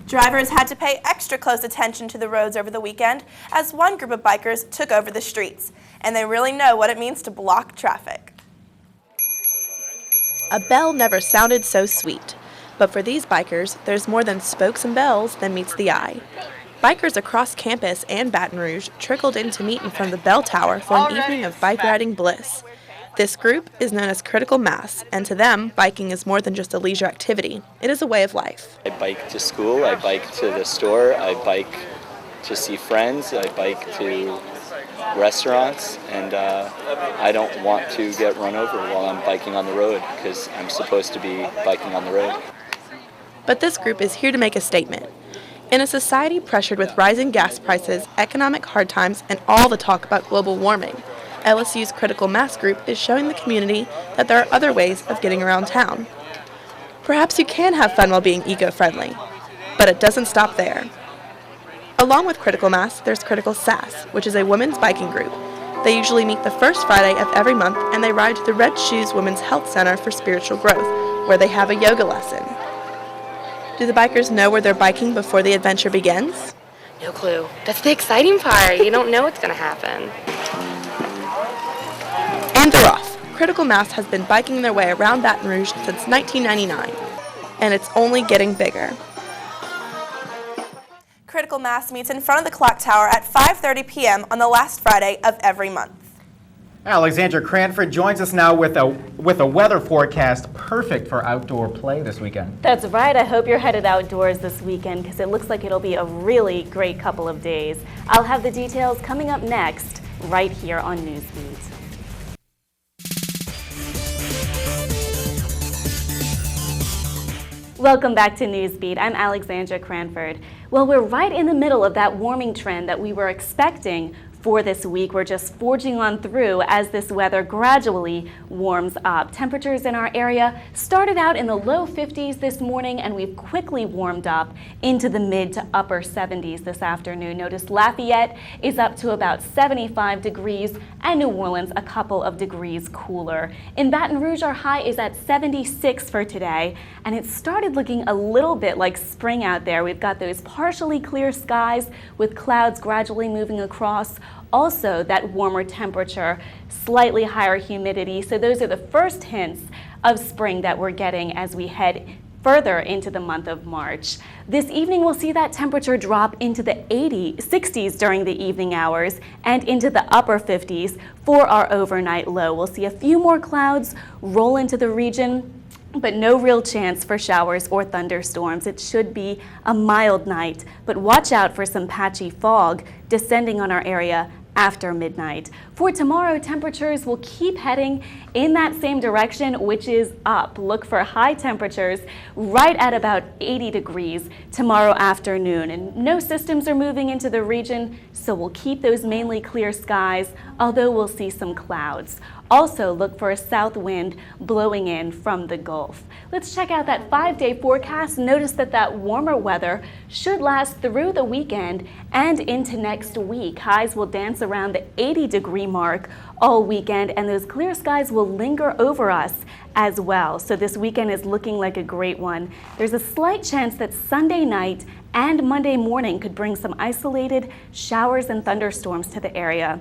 Drivers had to pay extra close attention to the roads over the weekend as one group of bikers took over the streets, and they really know what it means to block traffic. A bell never sounded so sweet, but for these bikers, there's more than spokes and bells than meets the eye. Bikers across campus and Baton Rouge trickled in to meet in front of the bell tower for an evening of bike riding bliss. This group is known as Critical Mass, and to them, biking is more than just a leisure activity. It is a way of life. I bike to school, I bike to the store, I bike to see friends, I bike to restaurants, and I don't want to get run over while I'm biking on the road because I'm supposed to be biking on the road. But this group is here to make a statement. In a society pressured with rising gas prices, economic hard times, and all the talk about global warming, LSU's Critical Mass group is showing the community that there are other ways of getting around town. Perhaps you can have fun while being eco-friendly, but it doesn't stop there. Along with Critical Mass, there's Critical Sass, which is a women's biking group. They usually meet the first Friday of every month, and they ride to the Red Shoes Women's Health Center for spiritual growth, where they have a yoga lesson. Do the bikers know where they're biking before the adventure begins? No clue. That's the exciting part. You don't know what's going to happen. And they're off. Critical Mass has been biking their way around Baton Rouge since 1999, and it's only getting bigger. Critical Mass meets in front of the clock tower at 5:30 p.m. on the last Friday of every month. Alexandra Cranford joins us now with a weather forecast perfect for outdoor play this weekend. That's right. I hope you're headed outdoors this weekend because it looks like it'll be a really great couple of days. I'll have the details coming up next right here on Newsbeat. Welcome back to Newsbeat. I'm Alexandra Cranford. Well, we're right in the middle of that warming trend that we were expecting for this week. We're just forging on through as this weather gradually warms up. Temperatures in our area started out in the low 50s this morning, and we've quickly warmed up into the mid to upper 70s this afternoon. Notice Lafayette is up to about 75 degrees and New Orleans a couple of degrees cooler. In Baton Rouge, our high is at 76 for today, and it started looking a little bit like spring out there. We've got those partially clear skies with clouds gradually moving across. Also, that warmer temperature, slightly higher humidity. So those are the first hints of spring that we're getting as we head further into the month of March. This evening, we'll see that temperature drop into the 60s during the evening hours and into the upper 50s for our overnight low. We'll see a few more clouds roll into the region, but no real chance for showers or thunderstorms. It should be a mild night, but watch out for some patchy fog descending on our area after midnight. For tomorrow, temperatures will keep heading in that same direction, which is up. Look for high temperatures right at about 80 degrees tomorrow afternoon. And no systems are moving into the region, so we'll keep those mainly clear skies, although we'll see some clouds. Also, look for a south wind blowing in from the Gulf. Let's check out that 5-day forecast. Notice that warmer weather should last through the weekend and into next week. Highs will dance around the 80-degree mark all weekend, and those clear skies will linger over us as well. So this weekend is looking like a great one. There's a slight chance that Sunday night and Monday morning could bring some isolated showers and thunderstorms to the area.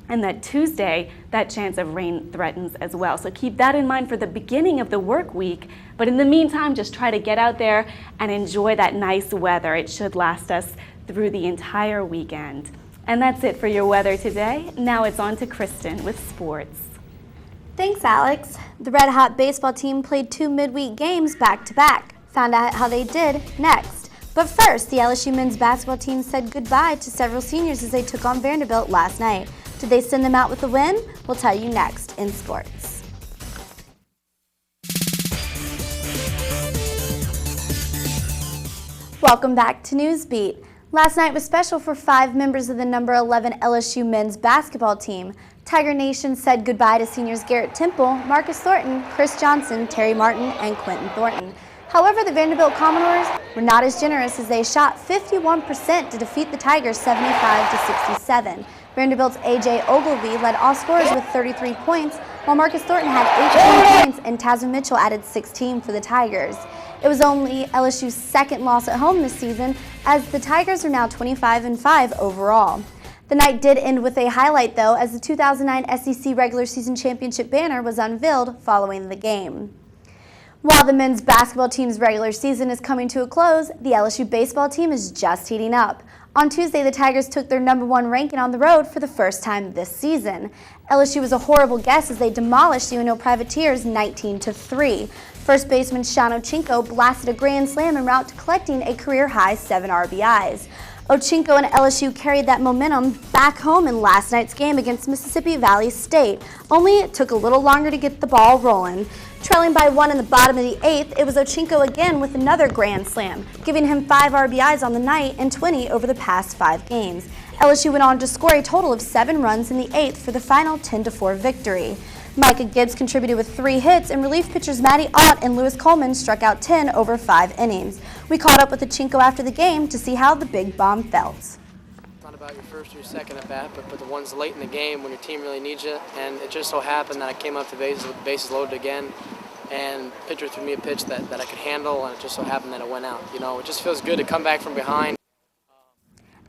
And that Tuesday, that chance of rain threatens as well. So keep that in mind for the beginning of the work week. But in the meantime, just try to get out there and enjoy that nice weather. It should last us through the entire weekend. And that's it for your weather today. Now it's on to Kristen with sports. Thanks, Alex. The Red Hot baseball team played 2 midweek games back-to-back. Found out how they did next. But first, the LSU men's basketball team said goodbye to several seniors as they took on Vanderbilt last night. Did they send them out with a win? We'll tell you next in sports. Welcome back to Newsbeat. Last night was special for 5 members of the number 11 LSU men's basketball team. Tiger Nation said goodbye to seniors Garrett Temple, Marcus Thornton, Chris Johnson, Terry Martin, and Quentin Thornton. However, the Vanderbilt Commodores were not as generous as they shot 51% to defeat the Tigers 75-67. Vanderbilt's A.J. Ogilvy led all scorers with 33 points, while Marcus Thornton had 18 points and Tasman Mitchell added 16 for the Tigers. It was only LSU's second loss at home this season, as the Tigers are now 25-5 overall. The night did end with a highlight, though, as the 2009 SEC regular season championship banner was unveiled following the game. While the men's basketball team's regular season is coming to a close, the LSU baseball team is just heating up. On Tuesday, the Tigers took their #1 ranking on the road for the first time this season. LSU was a horrible guess as they demolished UNO Privateers 19-3. First baseman Sean Ochinko blasted a grand slam en route to collecting a career-high 7 RBIs. Ochinko and LSU carried that momentum back home in last night's game against Mississippi Valley State, only it took a little longer to get the ball rolling. Trailing by 1 in the bottom of the 8th, it was Ochinko again with another grand slam, giving him 5 RBIs on the night and 20 over the past 5 games. LSU went on to score a total of 7 runs in the 8th for the final 10-4 victory. Micah Gibbs contributed with 3 hits, and relief pitchers Matty Ott and Lewis Coleman struck out 10 over 5 innings. We caught up with Ochinko after the game to see how the big bomb felt. It's not about your first or your second at bat, but the ones late in the game when your team really needs you. And it just so happened that I came up to bases with the bases loaded again, and the pitcher threw me a pitch that I could handle, and it just so happened that it went out. You know, it just feels good to come back from behind.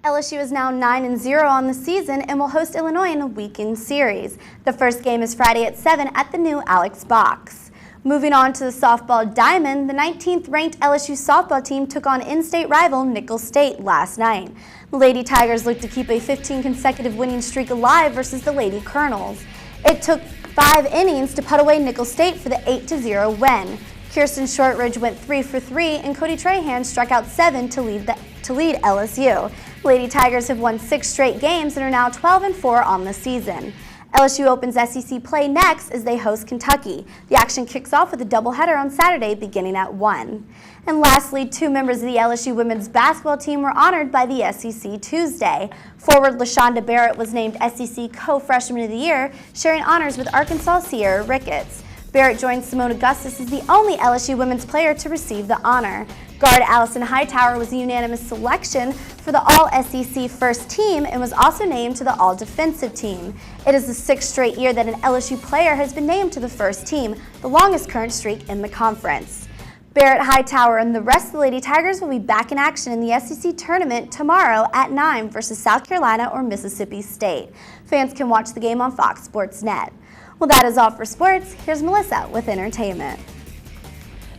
LSU is now 9-0 on the season and will host Illinois in a weekend series. The first game is Friday at 7 at the new Alex Box. Moving on to the softball diamond, the 19th ranked LSU softball team took on in-state rival Nicholls State last night. The Lady Tigers look to keep a 15 consecutive winning streak alive versus the Lady Colonels. It took 5 innings to put away Nicholls State for the 8-0 win. Kirsten Shortridge went 3 for 3, and Cody Trahan struck out 7 to lead LSU. Lady Tigers have won 6 straight games and are now 12-4 on the season. LSU opens SEC play next as they host Kentucky. The action kicks off with a doubleheader on Saturday beginning at 1. And lastly, 2 members of the LSU women's basketball team were honored by the SEC Tuesday. Forward LaShonda Barrett was named SEC Co-Freshman of the Year, sharing honors with Arkansas' Sierra Ricketts. Barrett joined Simone Augustus as the only LSU women's player to receive the honor. Guard Allison Hightower was a unanimous selection for the All-SEC first team and was also named to the All-Defensive team. It is the 6th straight year that an LSU player has been named to the first team, the longest current streak in the conference. Barrett, Hightower, and the rest of the Lady Tigers will be back in action in the SEC tournament tomorrow at 9 versus South Carolina or Mississippi State. Fans can watch the game on Fox Sports Net. Well, that is all for sports. Here's Melissa with entertainment.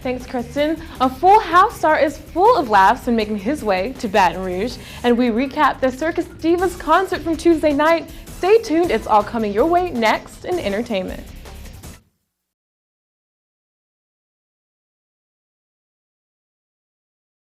Thanks, Kristen. A Full House star is full of laughs when making his way to Baton Rouge. And we recap the Circus Divas concert from Tuesday night. Stay tuned, it's all coming your way next in entertainment.